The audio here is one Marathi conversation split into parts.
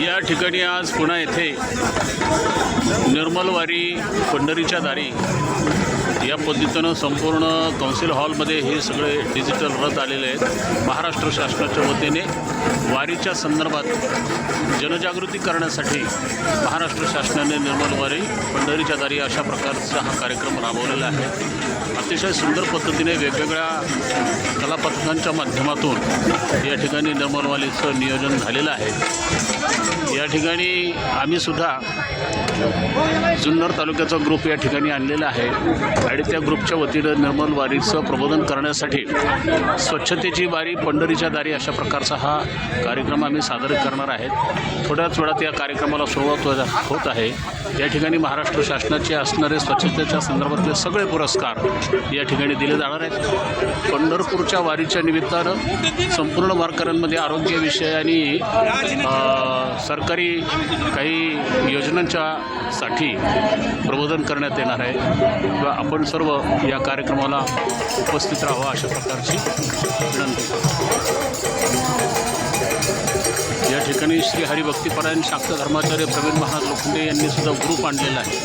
या ठिकाणी आज पुन्हा येथे निर्मलवारी पंढरीच्या दारी या पद्धतीनं संपूर्ण कौन्सिल हॉलमध्ये हे सगळे डिजिटल रथ आलेले आहेत। महाराष्ट्र शासनाच्या वतीने वारीच्या संदर्भात जनजागृती करण्यासाठी महाराष्ट्र शासनाने निर्मलवारी पंढरीच्या दारी अशा प्रकारचा हा कार्यक्रम राबवलेला आहे। अतिशय सुंदर पद्धतीने वेगवेगळ्या कलापथकांच्या माध्यमातून या ठिकाणी निर्मलवारीचं नियोजन झालेलं आहे। या ठिकाणी आम्हीसुद्धा जुन्नर तालुक्याचा ग्रुप या ठिकाणी आणलेला आहे आणि त्या ग्रुपच्या वतीनं निर्मलवारीचं प्रबोधन करण्यासाठी स्वच्छतेची वारी पंढरीच्या दारी अशा प्रकारचा हा कार्यक्रम आम्ही सादर करणार आहेत। थोड्याच वेळात या कार्यक्रमाला सुरुवात होत आहे। या ठिकाणी महाराष्ट्र शासनाचे असणारे स्वच्छतेच्या संदर्भातले सगळे पुरस्कार या ठिकाणी दिले जाणार आहेत। पंढरपूरच्या वारीच्या निमित्तानं संपूर्ण वारकऱ्यांमध्ये आरोग्यविषय आणि सरकारी काही योजनांच्यासाठी प्रबोधन करण्यात येणार आहे व आपण सर्व या कार्यक्रमाला उपस्थित राहावं अशा प्रकारची विनंती। या ठिकाणी श्री हरिभक्तीपरायण शाक्त धर्माचार्य प्रवीण महाराज लोखंडे यांनी सुद्धा ग्रुप आणलेला आहे।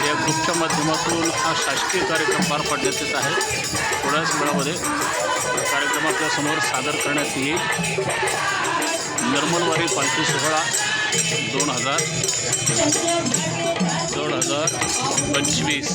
या ग्रुपच्या माध्यमातून हा शासकीय कार्यक्रम पार पाडण्यात येत आहे। थोड्याच वेळामध्ये कार्यक्रम आपल्या समोर सादर करण्यात येईल। निर्मलवारी पालखी सोहळा 2025